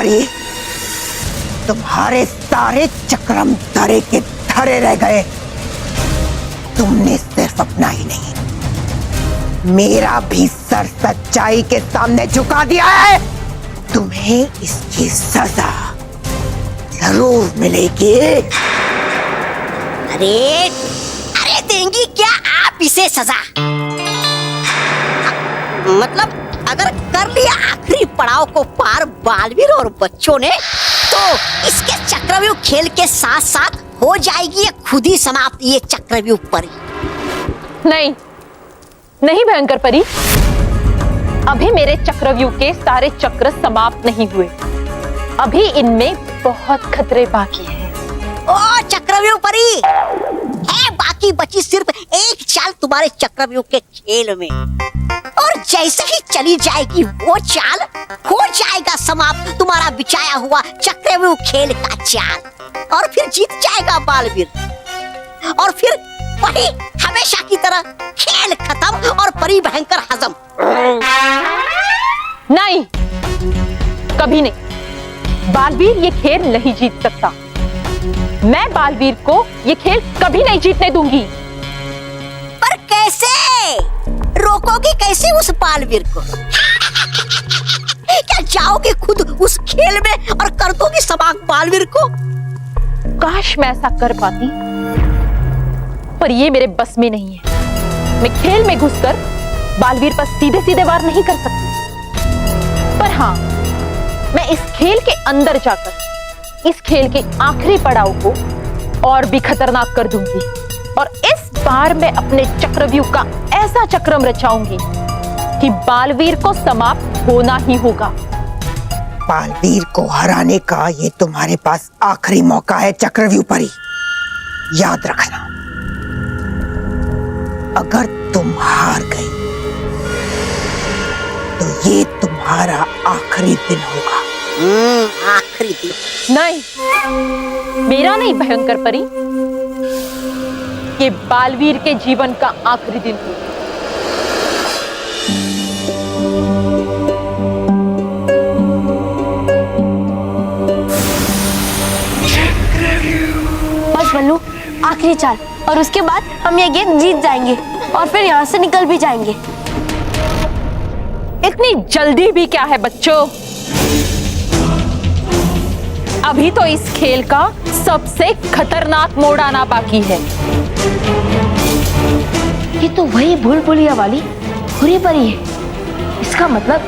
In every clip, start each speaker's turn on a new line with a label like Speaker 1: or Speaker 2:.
Speaker 1: परी, तुम्हारे सारे चक्रम धरे के धरे रह गए। तुमने सिर्फ अपना ही नहीं, मेरा भी सर सच्चाई के सामने झुका दिया है। तुम्हें इसकी सजा जरूर मिलेगी।
Speaker 2: अरे अरे देंगी क्या आप इसे सजा? मतलब अगर कर लिया आखिरी पड़ाव को पार बालवीर और बच्चों ने, तो इसके चक्रव्यूह खेल के साथ साथ हो जाएगी ये खुद ही समाप्त, ये चक्रव्यूह परी।
Speaker 3: नहीं नहीं भयंकर परी, अभी मेरे चक्रव्यूह के सारे चक्र समाप्त नहीं हुए। अभी इनमें बहुत खतरे बाकी हैं।
Speaker 2: ओ चक्रव्यूह परी, है बाकी बची सिर्फ एक चाल तुम्हारे चक्रव्यूह के खेल में, और जैसे ही चली जाएगी वो चाल, हो जाएगा समाप्त तुम्हारा बिछाया हुआ चक्रव्यूह खेल का चाल, और फिर जीत जाएगा बालवीर, और फिर वही हमेशा की तरह खेल खत्म और परी भयंकर हजम।
Speaker 3: नहीं, कभी नहीं। बालवीर ये खेल नहीं जीत सकता। मैं बालवीर को ये खेल कभी नहीं जीतने दूंगी।
Speaker 2: पर कैसे रोकोगी, कैसे उस बालवीर को? क्या जाओगे खुद उस खेल में और कर दोगी समाप्त बालवीर को?
Speaker 3: काश मैं ऐसा कर पाती, पर ये मेरे बस में नहीं है। मैं खेल में घुसकर बालवीर पर सीधे सीधे वार नहीं कर सकती, पर हाँ, मैं इस खेल के अंदर जाकर इस खेल के आखिरी पड़ाव को और भी खतरनाक कर दूंगी, और इस बार मैं अपने चक्रव्यूह का ऐसा चक्रम रचाऊंगी कि बालवीर को समाप्त होना ही होगा।
Speaker 1: बालवीर को हराने का ये तुम्हारे पास आखिरी मौका है चक्रव्यूह परी, याद रखना। अगर तुम हार गई तो ये तुम्हारा आखिरी दिन होगा।
Speaker 2: आखिरी दिन?
Speaker 3: नहीं, मेरा नहीं भयंकर परी, ये बालवीर के जीवन का आखिरी दिन होगा।
Speaker 4: बस बल्लू, आखिरी चाल, और उसके बाद हम ये गेम जीत जाएंगे और फिर यहाँ से निकल भी जाएंगे।
Speaker 3: इतनी जल्दी भी क्या है बच्चों? अभी तो इस खेल का सबसे खतरनाक मोड़ आना बाकी है।
Speaker 4: ये तो वही भूल भुलैया वाली हुरी परी है। इसका मतलब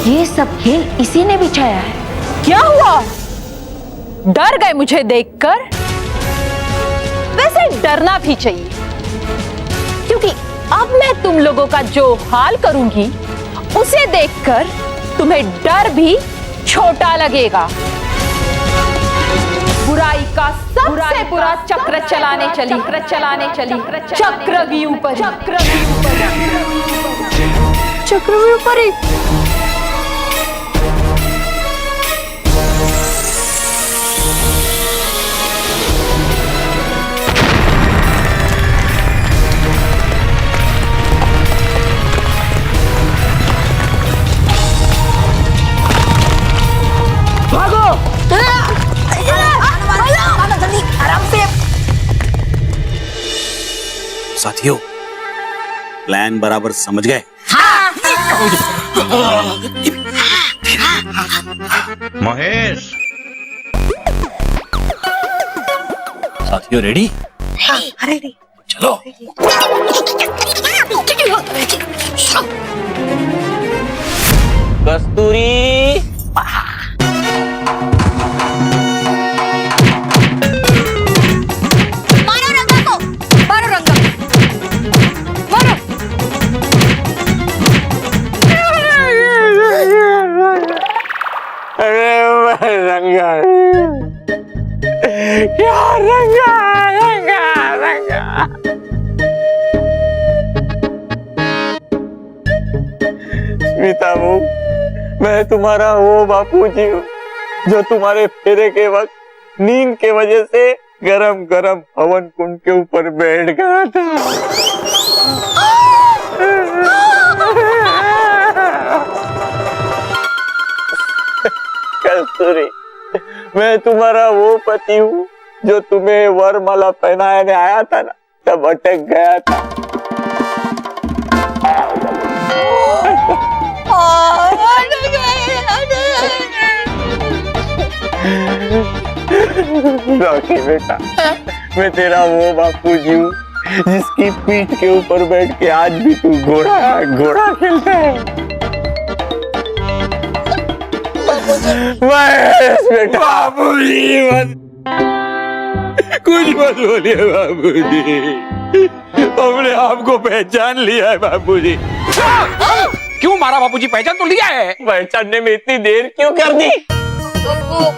Speaker 4: ये सब खेल इसी ने बिछाया है।
Speaker 3: क्या हुआ? डर गए मुझे देखकर? वैसे डरना भी चाहिए, क्योंकि अब मैं तुम लोगों का जो हाल करूंगी उसे देखकर तुम्हें डर भी छोटा लगेगा। बुराई का सबसे बुरा चक्र चलाने चली चक्रव्यूह परी।
Speaker 4: चक्रव्यूह परी।
Speaker 5: साथियों, प्लान बराबर समझ गए?
Speaker 6: महेश,
Speaker 5: साथियों रेडी?
Speaker 2: रेडी।
Speaker 5: चलो। कस्तूरी,
Speaker 6: रंगा क्या रंगा रंगा रंगा। स्मिता वो, मैं तुम्हारा वो बापूजी हूँ जो तुम्हारे फेरे के वक्त नींद के वजह से गरम गरम हवन कुंड के ऊपर बैठ गया था। बांसुरी। मैं तुम्हारा वो पति हूँ जो तुम्हें वरमाला पहनाने आया था ना, तब अटक गया था। रॉकी बेटा, मैं तेरा वो बापूजी हूँ जिसकी पीठ के ऊपर बैठ के आज भी तू घोड़ा घोड़ा खेलता है। महेश बेटा, बापूजी कुछ मत बोलिए बापूजी, हमने आपको पहचान लिया है बापूजी।
Speaker 5: क्यों मारा बापूजी? पहचान तो लिया है।
Speaker 6: पहचानने में इतनी देर क्यों कर दी?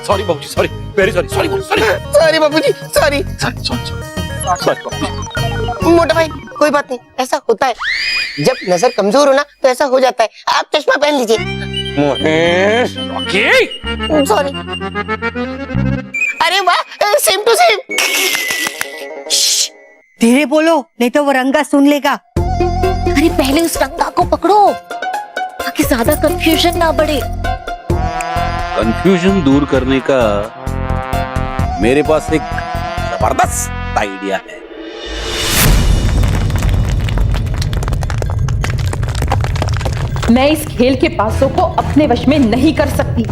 Speaker 5: सॉरी बापूजी, sorry, very sorry, sorry sorry
Speaker 1: sorry बाबूजी, सॉरी। मोटा भाई कोई बात नहीं, ऐसा होता है, जब नजर कमजोर हो ना तो ऐसा हो जाता है। आप चश्मा पहन लीजिए।
Speaker 6: महेश,
Speaker 1: सॉरी। अरे वाह, सेम टू सेम। धीरे बोलो, नहीं तो वो रंगा सुन लेगा।
Speaker 2: अरे पहले उस रंगा को पकड़ो ताकि ज्यादा कंफ्यूजन ना बढ़े।
Speaker 5: कंफ्यूजन दूर करने का मेरे पास एक जबरदस्त आइडिया है।
Speaker 3: मैं इस खेल के पासों को अपने वश में नहीं कर सकती,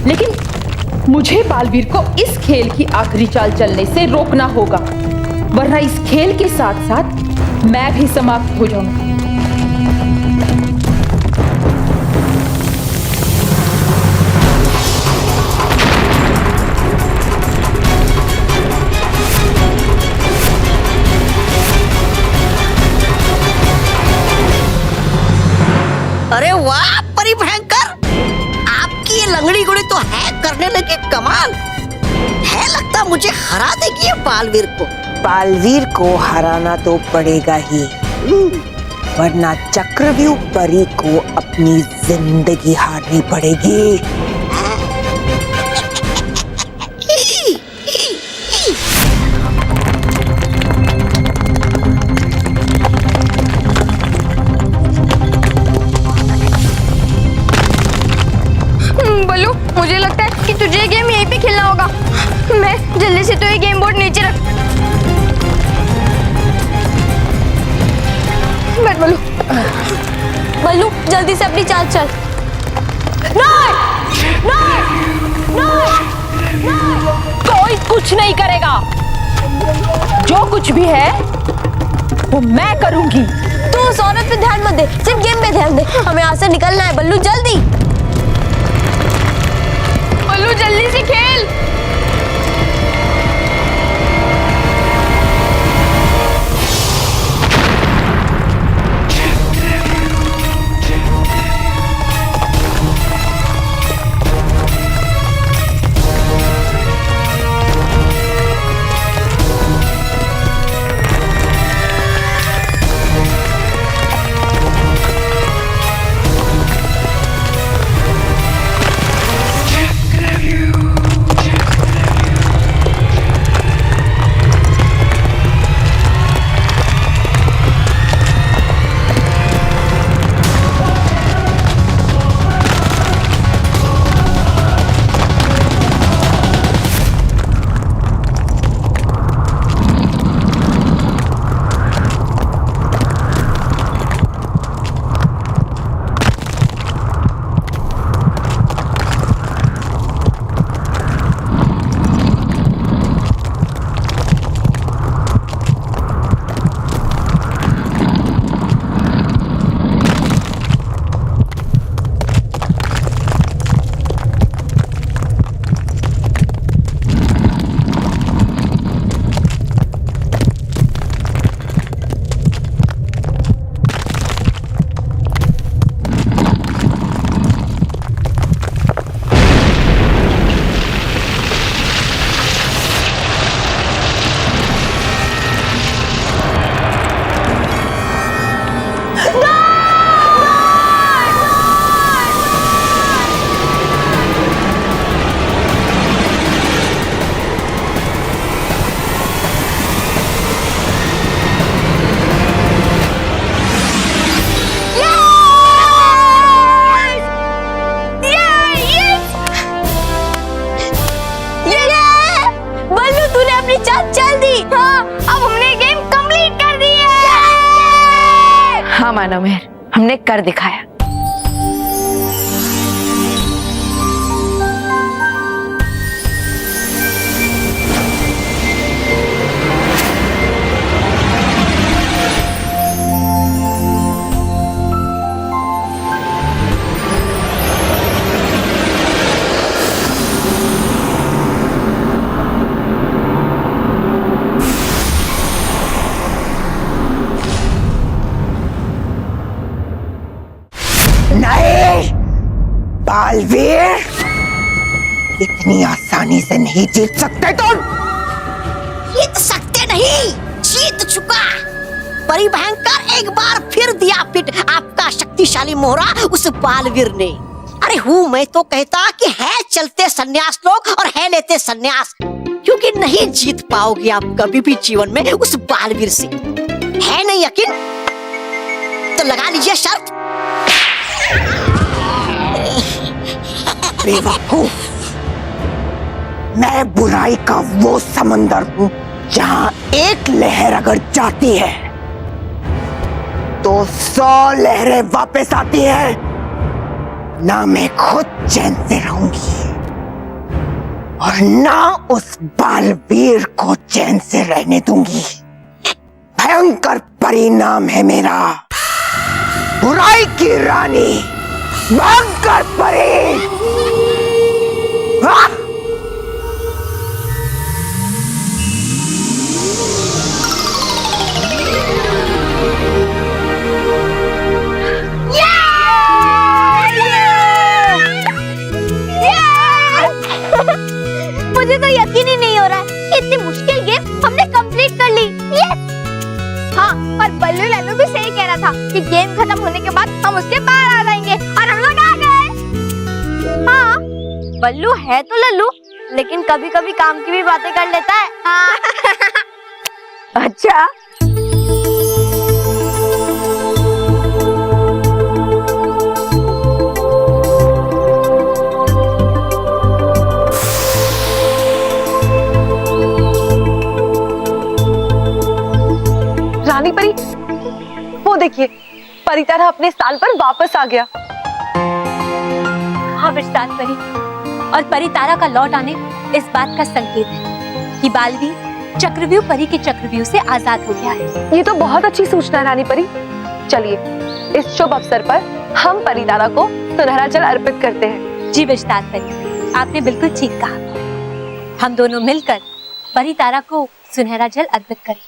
Speaker 3: लेकिन मुझे बालवीर को इस खेल की आखिरी चाल चलने से रोकना होगा, वरना इस खेल के साथ साथ मैं भी समाप्त हो जाऊंगी।
Speaker 2: अरे वाह परी भयंकर, आपकी ये लंगड़ी गुड़ी तो है करने लगी कमाल है। लगता मुझे हरा देगी ये बालवीर को।
Speaker 1: बालवीर को हराना तो पड़ेगा ही, वरना चक्रव्यूह परी को अपनी जिंदगी हारनी पड़ेगी।
Speaker 7: बल्लू, मुझे लगता है कि तुझे ये गेम यहीं पे खेलना होगा। मैं जल्दी से तो ये गेम बोर्ड नीचे रख। बैठ बल्लू। बल्लू जल्दी से अपनी चाल चल।
Speaker 3: नहीं, नहीं, नहीं, कोई कुछ नहीं करेगा। जो कुछ भी है वो मैं करूंगी।
Speaker 7: तू उस औरत पे ध्यान मत दे, सिर्फ गेम पे ध्यान दे। हमें यहाँ से निकलना है बल्लू, जल्दी। बल्लू जल्दी से खेल।
Speaker 4: हाँ मानव मेहर, हमने कर दिखाया।
Speaker 1: नहीं बालवीर, इतनी आसानी से नहीं जीत सकते तुम।
Speaker 2: जीत सकते नहीं, जीत चुका। परी भयंकर एक बार फिर दिया पिट आपका शक्तिशाली मोहरा उस बालवीर ने। अरे हूँ मैं तो कहता कि है चलते सन्यास लोग और है लेते सन्यास, क्योंकि नहीं जीत पाओगे आप कभी भी जीवन में उस बालवीर से। है नहीं यकीन तो लगा लीजिए शर्त।
Speaker 1: बेवकूफ, मैं बुराई का वो समंदर हूँ जहाँ एक लहर अगर जाती है तो 100 लहरें वापस आती है। ना मैं खुद चैन से रहूंगी और ना उस बालवीर को चैन से रहने दूंगी। भयंकर परिणाम है मेरा, बुराई की रानी भयंकर परी। हाँ?
Speaker 7: मुझे तो यकीन ही नहीं हो रहा है कि इतनी मुश्किल गेम हमने कंप्लीट कर ली। यस! हाँ, और बल्लू लल्लू भी सही कह रहा था कि गेम खत्म होने के बाद हम उसके बाहर आ जाएंगे, और हम लोग आ गए। हाँ, बल्लू है तो लल्लू, लेकिन कभी कभी काम की भी बातें कर लेता है। हाँ।
Speaker 4: अच्छा,
Speaker 3: रानी परी, वो देखिए परितारा अपने स्थान पर वापस आ गया।
Speaker 8: हाँ विस्तार परी, और परितारा का लौट आने इस बात का संकेत है कि बालवीर चक्रव्यूह परी के चक्रव्यूह से आजाद हो गया है।
Speaker 3: ये तो बहुत अच्छी सूचना है रानी परी। चलिए इस शुभ अवसर पर हम परितारा को सुनहरा जल अर्पित करते हैं।
Speaker 8: जी विस्तार परी, आपने बिल्कुल ठीक कहा। हम दोनों मिलकर परितारा को सुनहरा जल अर्पित करें।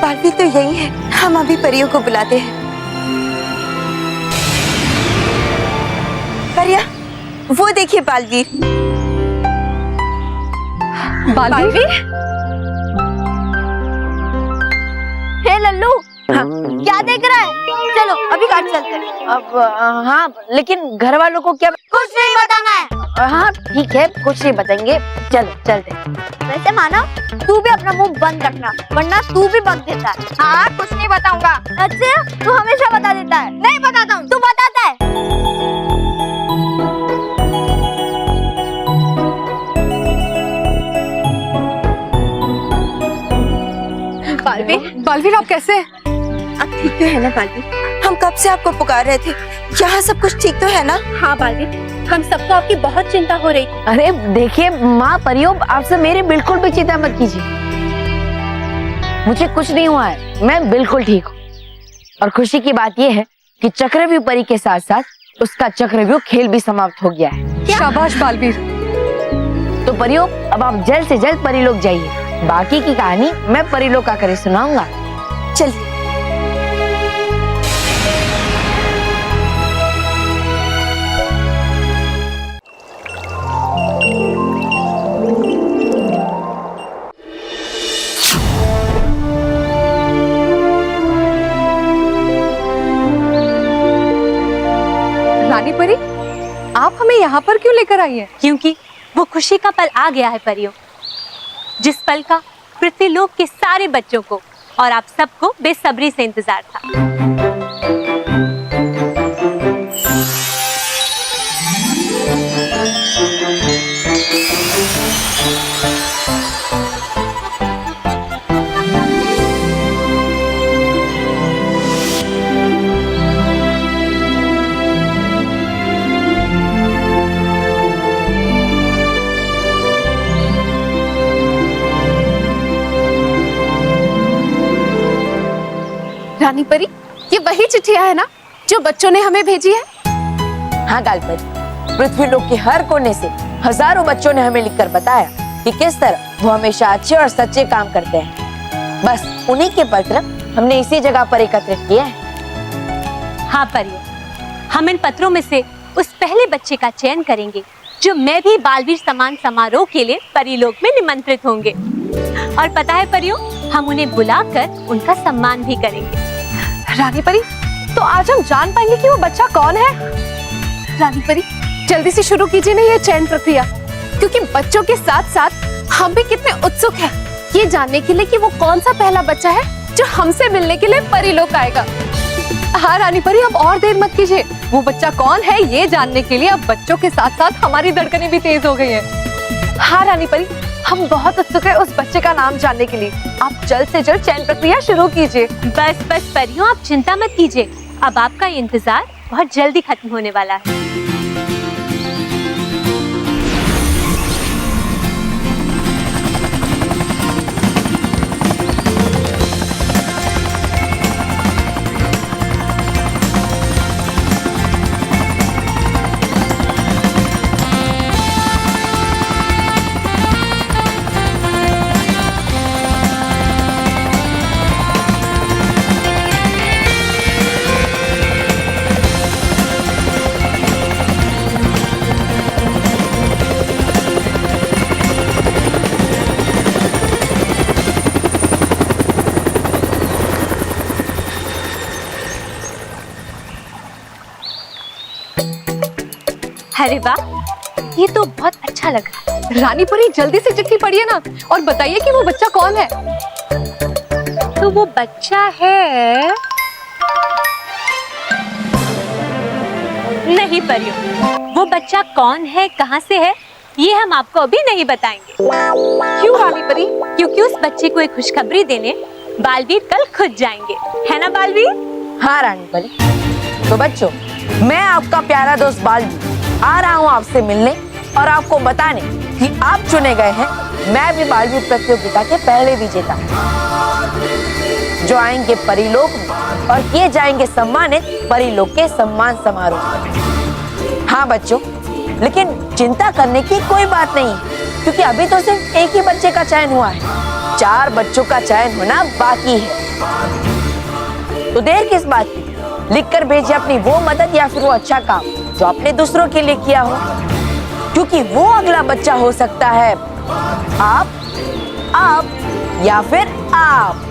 Speaker 9: बालवीर तो यही है, हम अभी परियों को बुलाते हैं। परिया, वो देखिए बालवीर।
Speaker 3: बालवीर?
Speaker 7: हे लल्लू, क्या देख रहा है? चलो अभी घर चलते हैं।
Speaker 4: अब हाँ, लेकिन घर वालों को क्या?
Speaker 7: कुछ नहीं बताना है।
Speaker 4: हाँ ठीक है, कुछ नहीं बताएंगे, चलो चलते।
Speaker 7: वैसे माना, तू भी अपना मुंह बंद रखना, वरना तू भी बक देता है। हाँ, कुछ नहीं बताऊंगा। अच्छा, तू हमेशा बता देता है। नहीं बताता हूँ, तू बताता है।
Speaker 3: बालवीर आप कैसे हैं?
Speaker 9: आप ठीक तो है ना बालवीर? हम कब से आपको पुकार रहे थे। यहाँ सब कुछ ठीक तो है ना?
Speaker 8: हाँ बालवीर, हम सबको आपकी बहुत चिंता हो रही।
Speaker 4: अरे देखिए माँ परियों, आपसे मेरी बिल्कुल भी चिंता मत कीजिए। मुझे कुछ नहीं हुआ है, मैं बिल्कुल ठीक हूँ। और खुशी की बात यह है कि चक्रव्यूह परी के साथ साथ उसका चक्रव्यूह खेल भी समाप्त हो गया है।
Speaker 3: शाबाश बालवीर।
Speaker 4: तो परियों, अब आप जल्द से जल्द परीलोक जाइए। बाकी की कहानी मैं परीलोक आकर सुनाऊंगा।
Speaker 9: चलिए।
Speaker 10: हमें यहाँ पर क्यों लेकर आई है?
Speaker 8: क्योंकि वो खुशी का पल आ गया है परियों, जिस पल का पृथ्वीलोक के सारे बच्चों को और आप सबको बेसब्री से इंतजार था।
Speaker 10: रानी परी, ये वही चिट्ठियां है ना जो बच्चों ने हमें भेजी है?
Speaker 4: हाँ गालपरी, पृथ्वीलोक के हर कोने से हजारों बच्चों ने हमें लिखकर बताया कि किस तरह वो हमेशा अच्छे और सच्चे काम करते हैं। बस उन्हीं के पत्र हमने इसी जगह पर एकत्रित किए हैं।
Speaker 8: हाँ परियों, हम इन पत्रों में से उस पहले बच्चे का चयन करेंगे जो मैं भी बालवीर सम्मान समारोह के लिए परीलोक में निमंत्रित होंगे। और पता है परियों, हम उन्हें बुलाकर उनका सम्मान भी करेंगे।
Speaker 10: रानी परी, तो आज हम जान पाएंगे कि वो बच्चा कौन है? रानी परी, जल्दी से शुरू कीजिए ना ये चयन प्रक्रिया, क्योंकि बच्चों के साथ साथ हम भी कितने उत्सुक हैं ये जानने के लिए कि वो कौन सा पहला बच्चा है जो हमसे मिलने के लिए परीलोक आएगा। हाँ रानी परी, अब और देर मत कीजिए। वो बच्चा कौन है ये जानने के लिए अब बच्चों के साथ साथ हमारी धड़कनें भी तेज हो गई है। हाँ रानी परी, हम बहुत उत्सुक है उस बच्चे का नाम जानने के लिए। आप जल्द से जल्द चयन प्रक्रिया शुरू कीजिए।
Speaker 8: बस बस परियों, आप चिंता मत कीजिए, अब आपका इंतजार बहुत जल्दी खत्म होने वाला है। अरे वाह, ये तो बहुत अच्छा लग रहा है।
Speaker 10: रानी परी, जल्दी से चिट्ठी पढ़िए ना और बताइए कि वो बच्चा कौन है।
Speaker 8: तो वो बच्चा है, नहीं परियों, वो बच्चा कौन है, कहाँ से है, ये हम आपको अभी नहीं बताएंगे।
Speaker 10: क्यों रानी परी?
Speaker 8: क्योंकि उस बच्चे को एक खुशखबरी देने बालवीर कल खुद जाएंगे, है ना बालवीर?
Speaker 4: हाँ रानी परी। तो बच्चों, मैं आपका प्यारा दोस्त बालवीर आ रहा हूँ आपसे मिलने और आपको बताने कि आप चुने गए हैं मैं भी बालवीर प्रतियोगिता के पहले विजेता जो आएंगे परीलोक में और किए जाएंगे सम्मानित परीलोक के सम्मान समारोह। हाँ बच्चों, लेकिन चिंता करने की कोई बात नहीं, क्योंकि अभी तो सिर्फ एक ही बच्चे का चयन हुआ है, 4 बच्चों का चयन होना बाकी है। तो देर किस बात की, लिखकर भेजिए अपनी वो मदद या फिर वो अच्छा काम जो आपने दूसरों के लिए किया हो, क्योंकि वो अगला बच्चा हो सकता है आप या फिर आप।